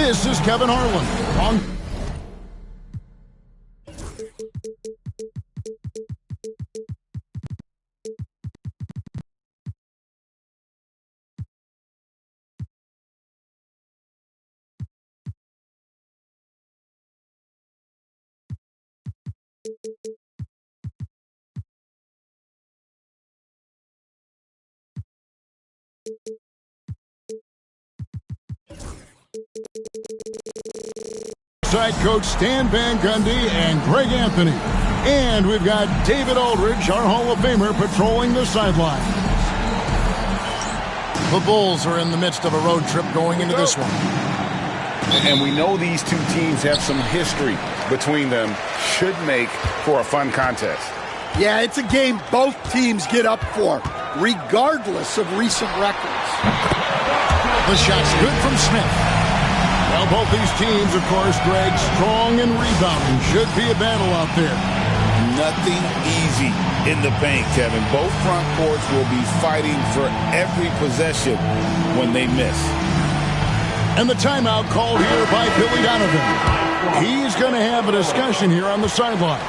This is Kevin Harlan on side coach Stan Van Gundy and Greg Anthony. And we've got David Aldridge, our Hall of Famer, patrolling the sideline. The Bulls are in the midst of a road trip going into this one. And we know these two teams have some history between them. Should make for a fun contest. Yeah, it's a game both teams get up for, regardless of recent records. The shot's good from Smith. Well, both these teams, of course, Greg, strong and rebounding. Should be a battle out there. Nothing easy in the paint, Kevin. Both front courts will be fighting for every possession when they miss. And the timeout called here by Billy Donovan. He's going to have a discussion here on the sideline.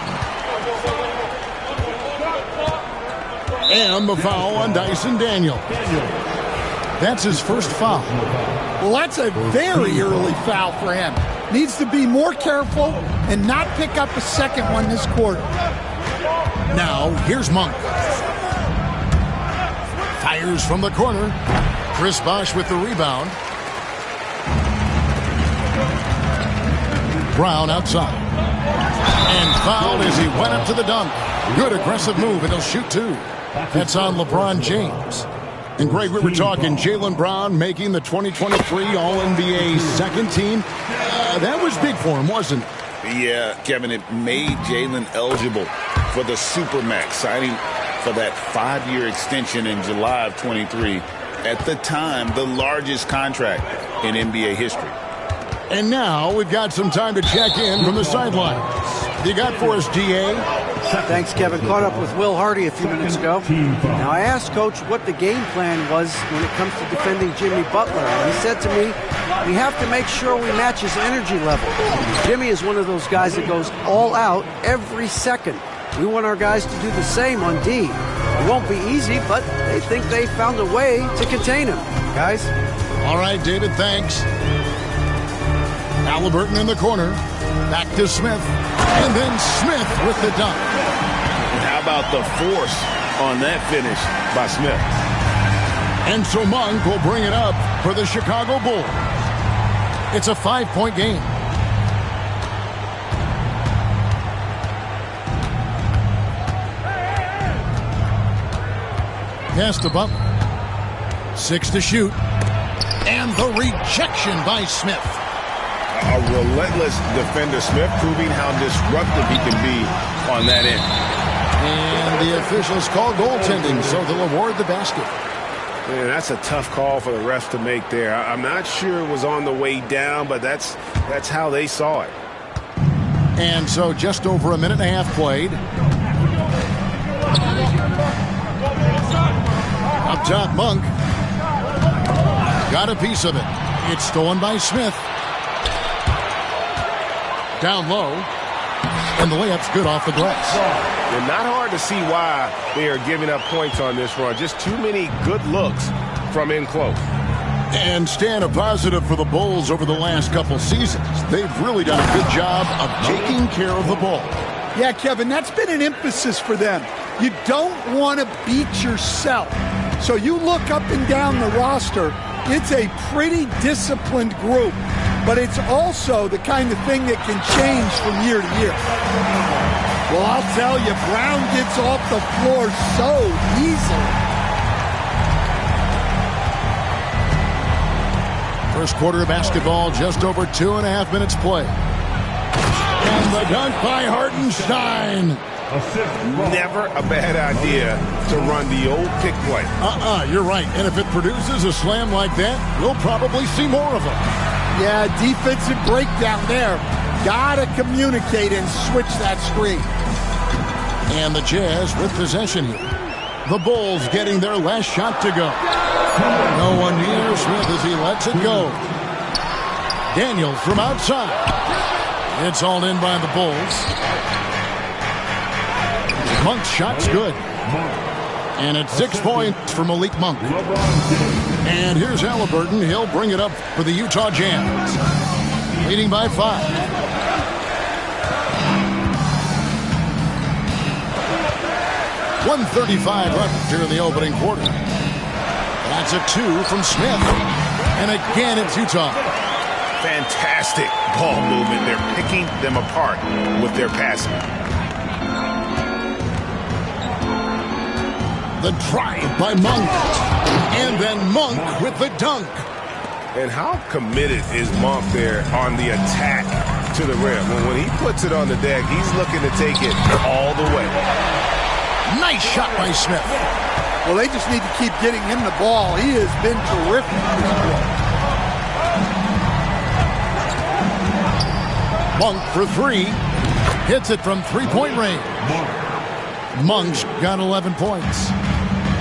And the foul on Dyson Daniel. That's his first foul. Well, that's a very early foul for him. Needs to be more careful and not pick up a second one this quarter. Now, here's Monk. Fires from the corner. Chris Bosh with the rebound. Brown outside. And fouled as he went up to the dunk. Good aggressive move, and he'll shoot two. That's on LeBron James. And, Greg, we were talking Jaylen Brown making the 2023 All-NBA second team. That was big for him, wasn't it? Yeah, Kevin, it made Jaylen eligible for the Supermax, signing for that 5-year extension in July of 23. At the time, the largest contract in NBA history. And now we've got some time to check in from the sidelines. You got for us, D.A.? Thanks, Kevin. Caught up with Will Hardy a few minutes ago. Now, I asked Coach what the game plan was when it comes to defending Jimmy Butler. And he said to me, we have to make sure we match his energy level. Jimmy is one of those guys that goes all out every second. We want our guys to do the same on D. It won't be easy, but they think they found a way to contain him. Guys? All right, David, thanks. Halliburton in the corner. Back to Smith. And then Smith with the dunk. How about the force on that finish by Smith? And so Monk will bring it up for the Chicago Bulls. It's a 5-point game. Pass to Butler. 6 to shoot. And the rejection by Smith. A relentless defender, Smith, proving how disruptive he can be on that end. And the officials call goaltending, so they'll award the basket. Man, that's a tough call for the refs to make there. I'm not sure it was on the way down, but that's how they saw it. And so just over a minute and a half played. Up top, Monk. Got a piece of it. It's stolen by Smith. Down low. And the layup's good off the glass. And not hard to see why they are giving up points on this run. Just too many good looks from in close. And Stan, a positive for the Bulls over the last couple seasons. They've really done a good job of taking care of the ball. Yeah, Kevin, that's been an emphasis for them. You don't want to beat yourself. So you look up and down the roster, it's a pretty disciplined group. But it's also the kind of thing that can change from year to year. Well, I'll tell you, Brown gets off the floor so easily. First quarter of basketball, just over 2.5 minutes play. And the dunk by Hartenstein. Never a bad idea to run the old pick play. You're right. And if it produces a slam like that, we'll probably see more of them. Yeah, defensive breakdown there. Gotta communicate and switch that screen. And the Jazz with possession here. The Bulls getting their last shot to go. No one near Smith as he lets it go. Daniels from outside. It's all in by the Bulls. Monk's shot's good. And it's 6 points for Malik Monk. And here's Halliburton. He'll bring it up for the Utah Jazz. Leading by 5. .135 left here in the opening quarter. That's a 2 from Smith. And again, it's Utah. Fantastic ball movement. They're picking them apart with their passing. The drive by Monk. And then Monk with the dunk. And how committed is Monk there on the attack to the rim? When he puts it on the deck, he's looking to take it all the way. Nice shot by Smith. Well, they just need to keep getting him the ball. He has been terrific this quarter. Monk for 3. Hits it from three-point range. Monk's got 11 points.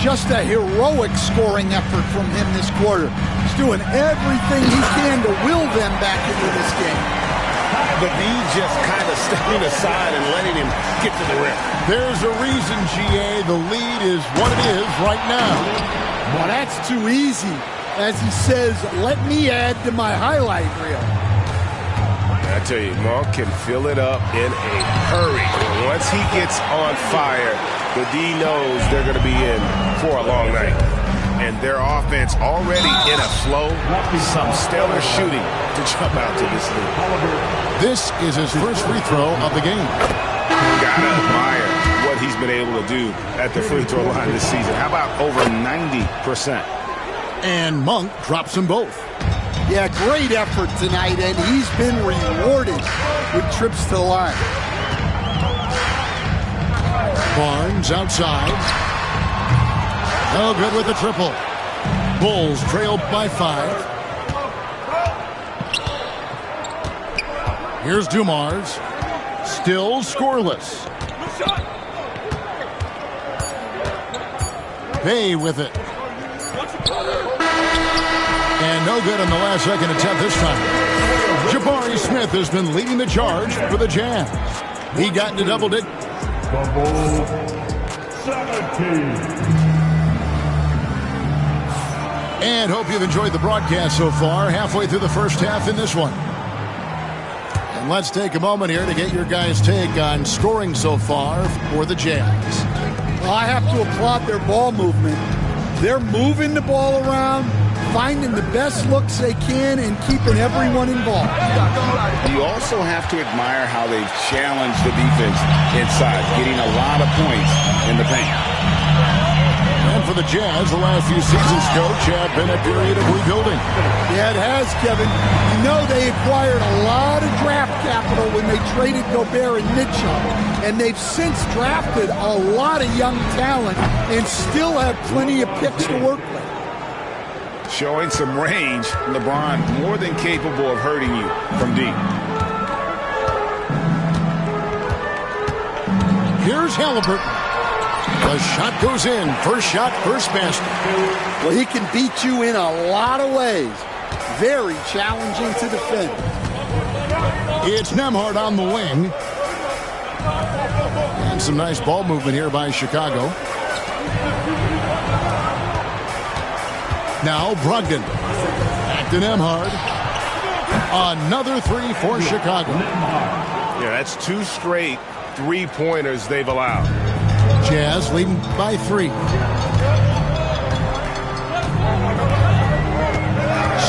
Just a heroic scoring effort from him this quarter. He's doing everything he can to will them back into this game. But he's just kind of stepping aside and letting him get to the rim. There's a reason, GA, the lead is what it is right now. Well, that's too easy. As he says, let me add to my highlight reel. I tell you, Monk can fill it up in a hurry. And once he gets on fire, the D knows they're going to be in for a long night. And their offense already in a flow. Some stellar shooting to jump out to this lead. This is his first free throw of the game. Gotta admire what he's been able to do at the free throw line this season. How about over 90%? And Monk drops them both. Yeah, great effort tonight, and he's been rewarded with trips to the line. Barnes outside. No good with the triple. Bulls trailed by 5. Here's Dumars. Still scoreless. Bay with it. And no good on the last second attempt this time. Jabari Smith has been leading the charge for the Jazz. He got into double digits. And hope you've enjoyed the broadcast so far. Halfway through the first half in this one. And let's take a moment here to get your guys' take on scoring so far for the Jazz. Well, I have to applaud their ball movement. They're moving the ball around, finding the best looks they can, and keeping everyone involved. You also have to admire how they've challenged the defense inside, getting a lot of points in the paint. And for the Jazz, the last few seasons, Coach, have been a period of rebuilding. Yeah, it has, Kevin. You know they acquired a lot of draft capital when they traded Gobert and Mitchell. And they've since drafted a lot of young talent and still have plenty of picks to work with. Showing some range, LeBron more than capable of hurting you from deep. Here's Halliburton. The shot goes in. First shot, first basket. Well, he can beat you in a lot of ways. Very challenging to defend. It's Nembhard on the wing. And some nice ball movement here by Chicago. Now Brogdon. Back to Nembhard. Another 3 for Chicago. Yeah, that's 2 straight three-pointers they've allowed. Jazz leading by 3.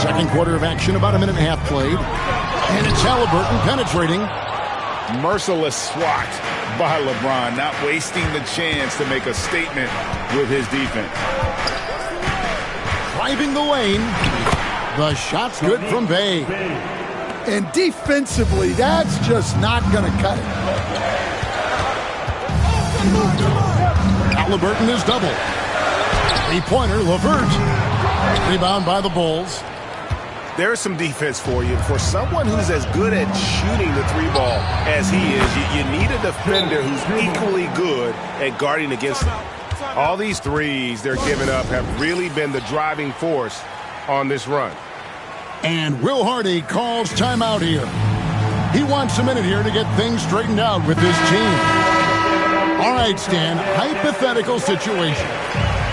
Second quarter of action, about a minute and a half played. And it's Halliburton penetrating. Merciless swat by LeBron, not wasting the chance to make a statement with his defense. Driving the lane. The shot's good from Bay. And defensively, that's just not going to cut it. Halliburton is double. Three-pointer, LeVert. Rebound by the Bulls. There's some defense for you. For someone who's as good at shooting the 3-ball as he is, you need a defender who's equally good at guarding against him. All these threes they're giving up have really been the driving force on this run. And Will Hardy calls timeout here. He wants a minute here to get things straightened out with his team. All right, Stan, hypothetical situation.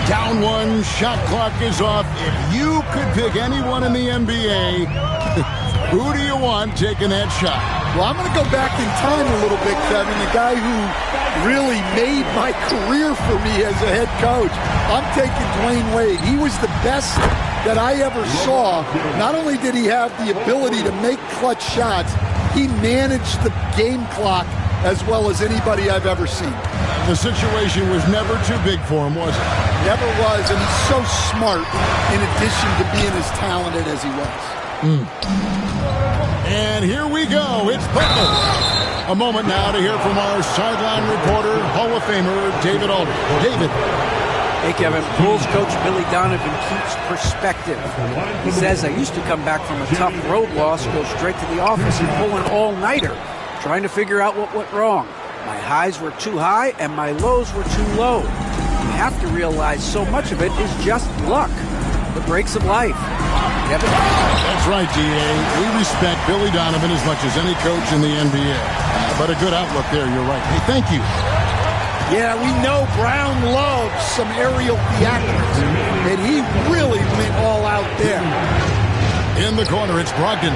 Down one, shot clock is off. If you could pick anyone in the NBA, who do you want taking that shot? Well, I'm going to go back in time a little bit, Kevin. The guy who really made my career for me as a head coach. I'm taking Dwayne Wade. He was the best that I ever saw. Not only did he have the ability to make clutch shots, he managed the game clock as well as anybody I've ever seen. The situation was never too big for him, was it? Never was, and he's so smart in addition to being as talented as he was. And here we go. It's Butler. A moment now to hear from our sideline reporter, Hall of Famer David Aldridge. David. Hey, Kevin. Bulls coach Billy Donovan keeps perspective. He says, I used to come back from a tough road loss, go straight to the office and pull an all-nighter, trying to figure out what went wrong. My highs were too high and my lows were too low. You have to realize so much of it is just luck. The breaks of life. Kevin? That's right, D.A. We respect Billy Donovan as much as any coach in the NBA. But a good outlook there, you're right. Hey, thank you. Yeah, we know Brown loves some aerial theatrics, and he really went all out there. In the corner, it's Brogdon.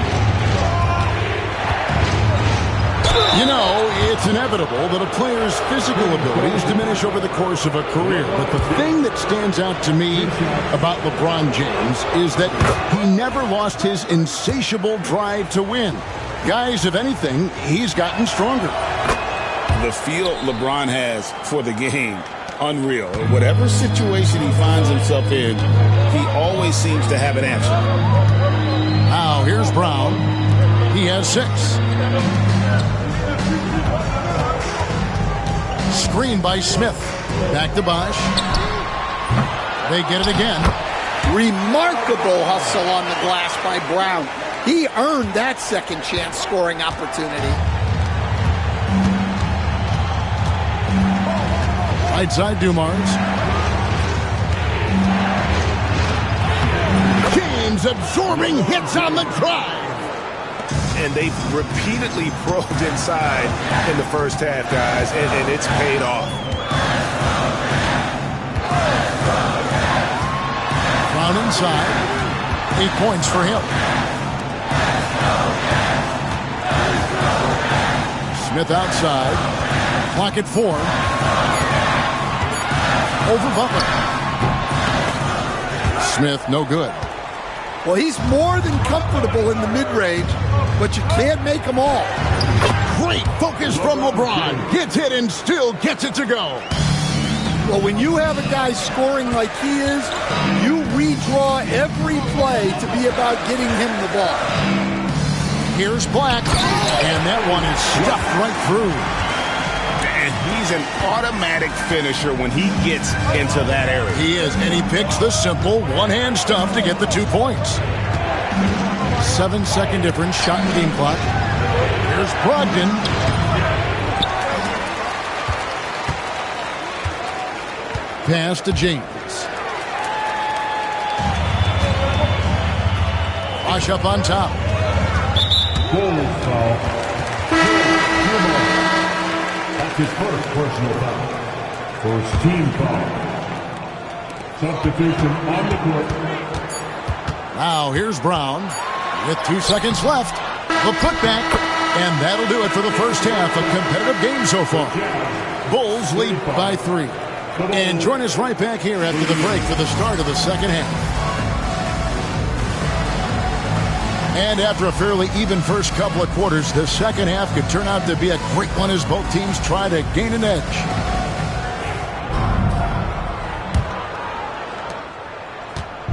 You know, it's inevitable that a player's physical abilities diminish over the course of a career. But the thing that stands out to me about LeBron James is that he never lost his insatiable drive to win. Guys, if anything, he's gotten stronger. The feel LeBron has for the game, unreal. Whatever situation he finds himself in, he always seems to have an answer. Now, here's Brown. He has 6. Screen by Smith. Back to Bosh. They get it again. Remarkable hustle on the glass by Brown. He earned that second chance scoring opportunity. Right side, Dumars. James absorbing hits on the drive. And they've repeatedly probed inside in the first half, guys, and it's paid off. Brown inside. 8 points for him. Smith outside. Clock at 4. Over Butler. Smith, no good. Well, he's more than comfortable in the mid-range, but you can't make them all. Great focus from LeBron. Gets hit and still gets it to go. Well, when you have a guy scoring like he is, you redraw every play to be about getting him the ball. Here's Black, and that one is stuffed right through. And he's an automatic finisher when he gets into that area. He is, and he picks the simple one-hand stuff to get the 2 points. 7-second difference, shot and game clock. Here's Brogdon. Pass to James. Wash up on top. That's his first personal foul. First team foul. Substitution on the court. Now here's Brown with 2 seconds left. The putback, and that'll do it for the first half. A competitive game so far. Bulls lead by 3. And join us right back here after the break for the start of the second half. And after a fairly even first couple of quarters, the second half could turn out to be a great one as both teams try to gain an edge.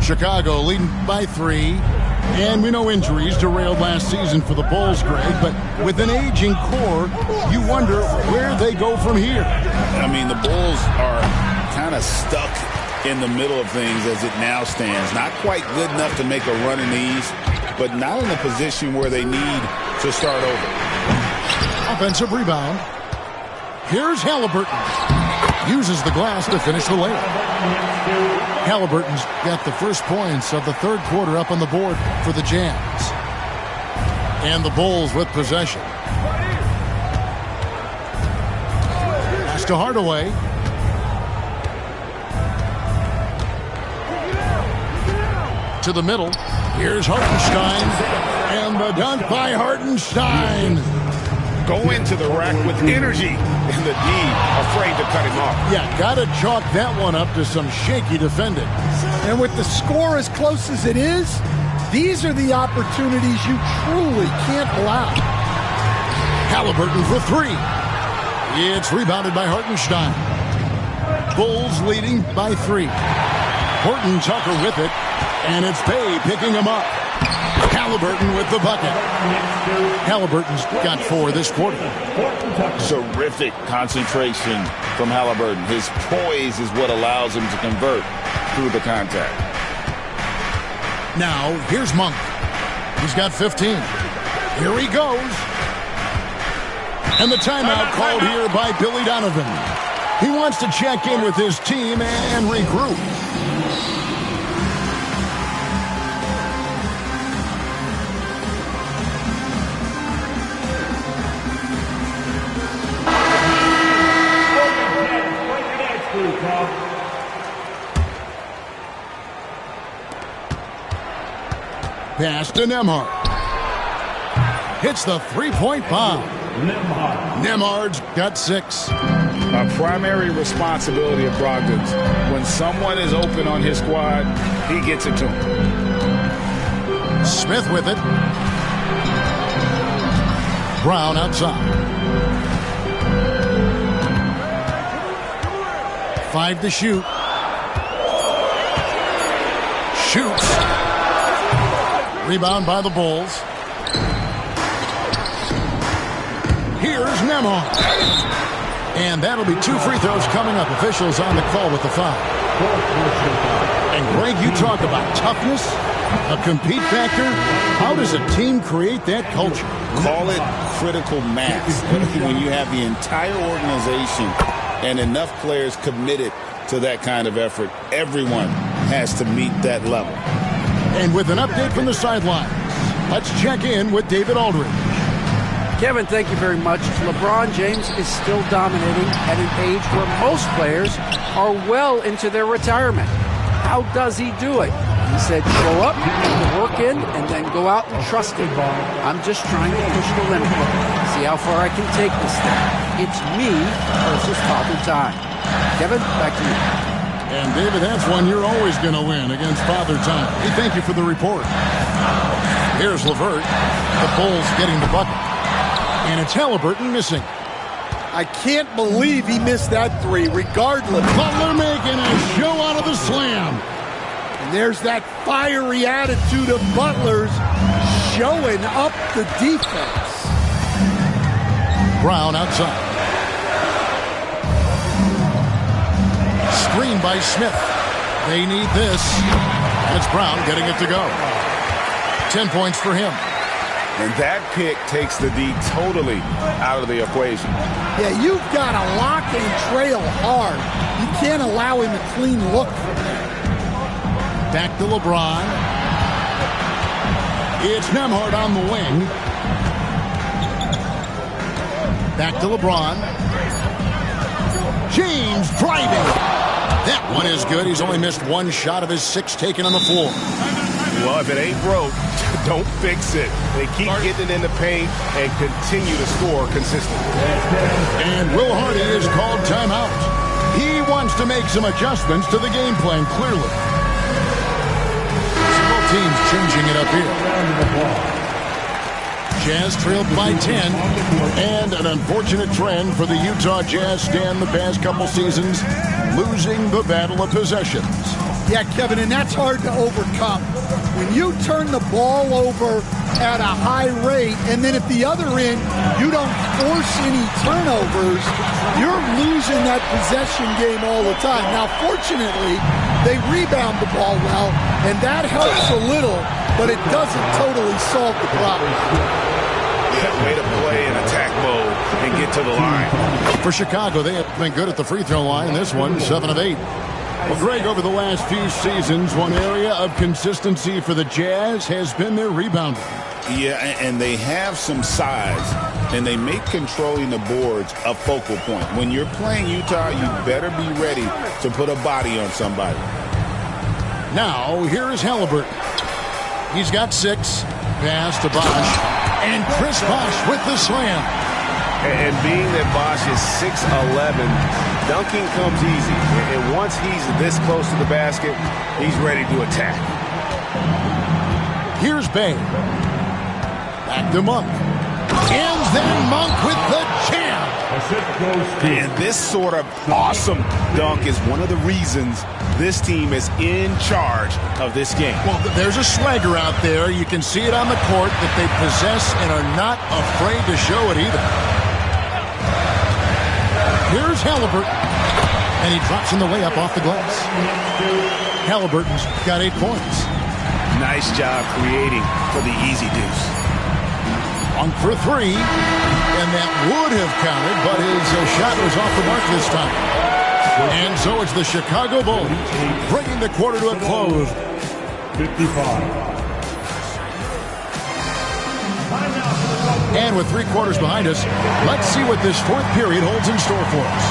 Chicago leading by 3. And we know injuries derailed last season for the Bulls, Greg, but with an aging core, you wonder where they go from here. I mean, the Bulls are kind of stuck in the middle of things as it now stands. Not quite good enough to make a run in the East, but not in a position where they need to start over. Offensive rebound. Here's Halliburton. Uses the glass to finish the layup. Halliburton's got the first points of the third quarter up on the board for the Jazz. And the Bulls with possession. Pass to Hardaway. To the middle. Here's Hartenstein. And the dunk by Hartenstein. Go into the rack with energy. And the D afraid to cut him off. Yeah, got to chalk that one up to some shaky defending. And with the score as close as it is, these are the opportunities you truly can't allow. Halliburton for three. It's rebounded by Hartenstein. Bulls leading by 3. Horton Tucker with it. And it's Bey picking him up. Halliburton with the bucket. Halliburton's got 4 this quarter. Terrific concentration from Halliburton. His poise is what allows him to convert through the contact. Now, here's Monk. He's got 15. Here he goes. And the timeout called here by Billy Donovan. He wants to check in with his team and regroup. Pass to Nembhard. Hits the three-point bomb. Nembhard's got 6. A primary responsibility of Brogdon's. When someone is open on his squad, he gets it to him. Smith with it. Brown outside. 5 to shoot. Shoots. Rebound by the Bulls. Here's Nembhard. And that'll be 2 free throws coming up. Officials on the call with the foul. And Greg, you talk about toughness, a compete factor. How does a team create that culture? Call it critical mass. When you have the entire organization and enough players committed to that kind of effort, everyone has to meet that level. And with an update from the sideline, let's check in with David Aldridge. Kevin, thank you very much. LeBron James is still dominating at an age where most players are well into their retirement. How does he do it? He said, show up, work in, and then go out and trust it. I'm just trying to push the limit. See how far I can take this thing. It's me versus Father Time. Kevin, back to you. And, David, that's one you're always going to win against Father Time. Hey, thank you for the report. Here's LeVert. The Bulls getting the bucket. And it's Halliburton missing. I can't believe he missed that 3, regardless. Butler making a show out of the slam. And there's that fiery attitude of Butler's showing up the defense. Brown outside. Screen by Smith. They need this. And it's Brown getting it to go. 10 points for him. And that pick takes the D totally out of the equation. Yeah, you've got to lock and trail hard. You can't allow him a clean look from there. Back to LeBron. It's Nembhard on the wing. Back to LeBron. James driving. That one is good. He's only missed 1 shot of his 6 taken on the floor. Well, if it ain't broke, don't fix it. They keep getting it in the paint and continue to score consistently. And Will Hardy is called timeout. He wants to make some adjustments to the game plan, clearly. Both teams changing it up here. Jazz trailed by 10, and an unfortunate trend for the Utah Jazz stand the past couple seasons, losing the battle of possessions. Yeah, Kevin, and that's hard to overcome. When you turn the ball over at a high rate, and then at the other end, you don't force any turnovers, you're losing that possession game all the time. Now, fortunately, they rebound the ball well, and that helps a little, but it doesn't totally solve the problem. Yeah, way to play in attack mode and get to the line. For Chicago, they have been good at the free throw line. This one, 7 of 8. Well, Greg, over the last few seasons, one area of consistency for the Jazz has been their rebounding. Yeah, and they have some size, and they make controlling the boards a focal point. When you're playing Utah, you better be ready to put a body on somebody. Now, here is Halliburton. He's got 6. Pass to Bosch. And Chris Bosch with the slam. And being that Bosch is 6'11", dunking comes easy. And once he's this close to the basket, he's ready to attack. Here's Bay. Back to Monk. And then Monk with the jam. And this sort of awesome dunk is one of the reasons this team is in charge of this game. Well, there's a swagger out there. You can see it on the court that they possess and are not afraid to show it either. Here's Halliburton. And he drops in the layup off the glass. Halliburton's got 8 points. Nice job creating for the easy deuce. On for 3. And that would have counted, but his shot was off the mark this time. And so it's the Chicago Bulls bringing the quarter to a close. 55. And with 3 quarters behind us, let's see what this 4th period holds in store for us.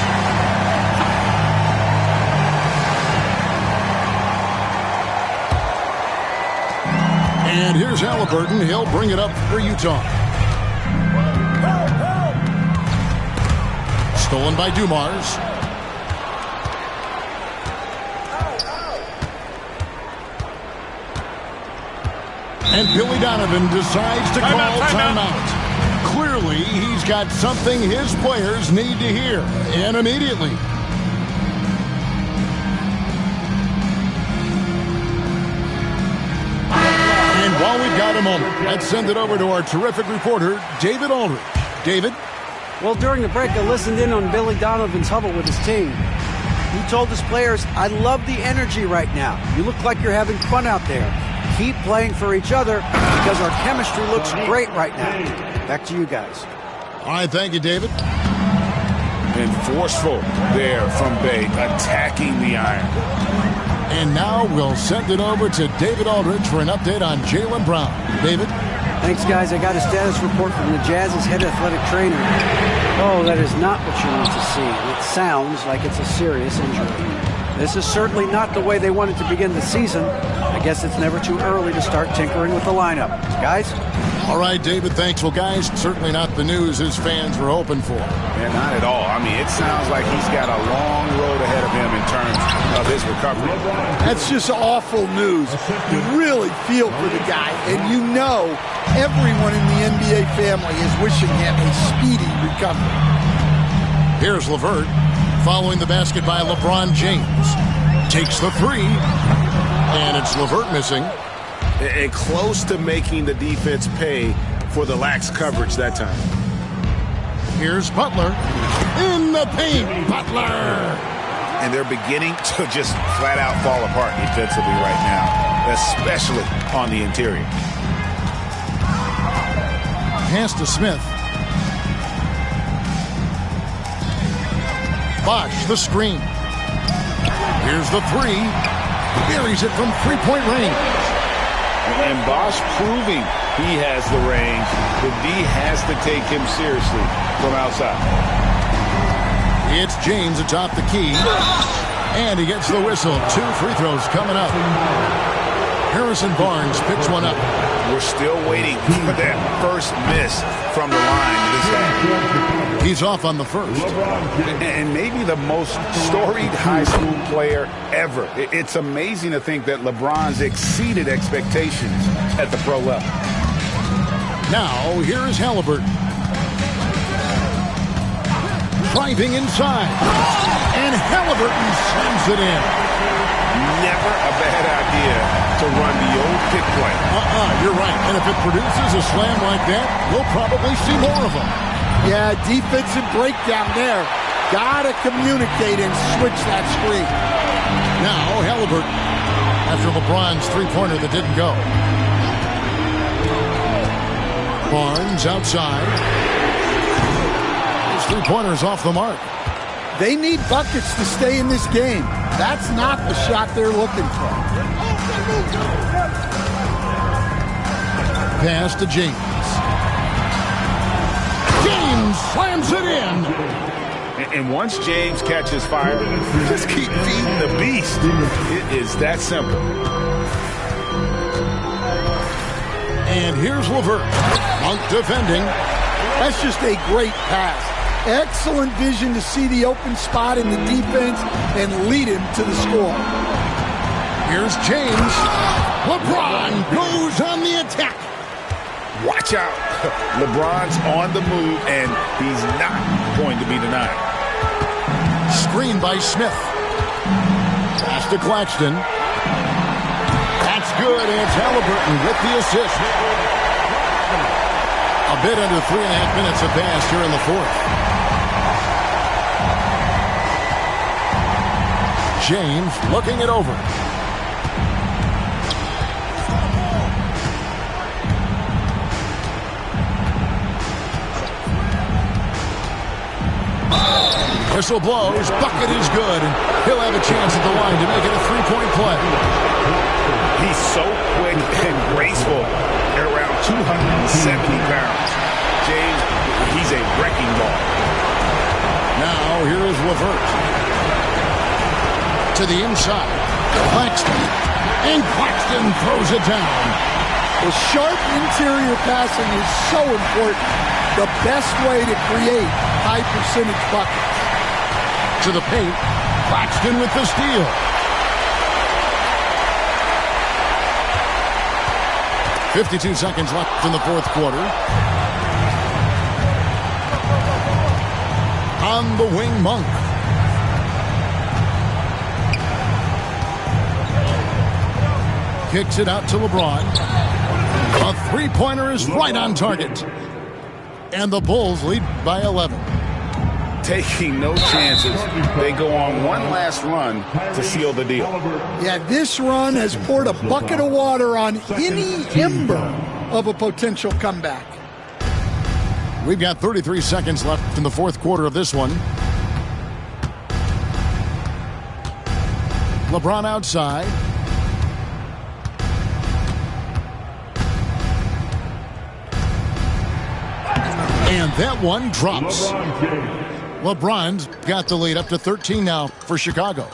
And here's Halliburton. He'll bring it up for Utah. Stolen by Dumars. And Billy Donovan decides to call timeout. Clearly, he's got something his players need to hear, and immediately. And while we've got a moment, let's send it over to our terrific reporter, David Aldridge. David? Well, during the break, I listened in on Billy Donovan's huddle with his team. He told his players, I love the energy right now. You look like you're having fun out there. Keep playing for each other because our chemistry looks great right now. Back to you guys. All right, thank you, David. And forceful there from Bay, attacking the iron. And now we'll send it over to David Aldridge for an update on Jaylen Brown. David? Thanks, guys. I got a status report from the Jazz's head athletic trainer. Oh, that is not what you want to see. It sounds like it's a serious injury. This is certainly not the way they wanted to begin the season. I guess it's never too early to start tinkering with the lineup. Guys? All right, David, thanks. Well, guys, certainly not the news his fans were hoping for. Yeah, not at all. I mean, it sounds like he's got a long road ahead of him in terms of his recovery. That's just awful news. You really feel for the guy, and you know everyone in the NBA family is wishing him a speedy recovery. Here's LeVert, following the basket by LeBron James. Takes the 3, and it's LeVert missing. And close to making the defense pay for the lax coverage that time. Here's Butler in the paint. Butler! And they're beginning to just flat out fall apart defensively right now, especially on the interior. Pass to Smith. Bosch, the screen. Here's the 3. Buries it from 3-point range. And Bosch proving he has the range. The D has to take him seriously from outside. It's James atop the key. And he gets the whistle. 2 free throws coming up. Harrison Barnes picks one up. We're still waiting for that first miss from the line this half. He's off on the first. And maybe the most storied high school player ever. It's amazing to think that LeBron's exceeded expectations at the pro level. Now, here is Halliburton. Driving inside. And Halliburton slams it in. Never a bad idea to run the old pick play. You're right. And if it produces a slam like that, we'll probably see more of them. Yeah, defensive breakdown there. Gotta communicate and switch that screen. Now, Halliburton, after LeBron's three-pointer that didn't go. Barnes outside. His three-pointer's off the mark. They need buckets to stay in this game. That's not the shot they're looking for. pass to James. James slams it in. And once James catches fire, just keep feeding the beast. It is that simple. And here's LeVert. Monk defending. That's just a great pass. Excellent vision to see the open spot in the defense and lead him to the score. Here's James. LeBron goes on the attack. Watch out. LeBron's on the move, and he's not going to be denied. Screen by Smith. Pass to Claxton. That's good, and it's Halliburton with the assist. A bit under 3.5 minutes have passed here in the fourth. James looking it over. Whistle blows, bucket is good, and he'll have a chance at the line to make it a three-point play. He's so quick and graceful at around 270 pounds. James, he's a wrecking ball. Now here is LeVert. To the inside. Claxton. And Claxton throws it down. The sharp interior passing is so important. The best way to create high-percentage buckets. To the paint. Claxton with the steal. .52 seconds left in the fourth quarter. On the wing, Monk. Kicks it out to LeBron. A three-pointer is right on target. And the Bulls lead by 11. Taking no chances. They go on one last run to seal the deal. Yeah, this run has poured a bucket of water on any ember of a potential comeback. We've got 33 seconds left in the fourth quarter of this one. LeBron outside. And that one drops. LeBron's got the lead up to 13 now for Chicago.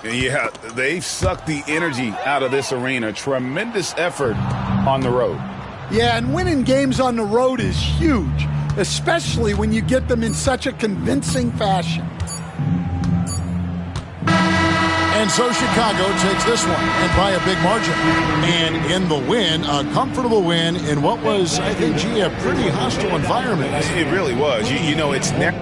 Yeah, they've sucked the energy out of this arena. Tremendous effort on the road. Yeah, and winning games on the road is huge, especially when you get them in such a convincing fashion. And so Chicago takes this one, and by a big margin. And in the win, a comfortable win in what was, I think, a pretty hostile environment. It really was. You know, it's never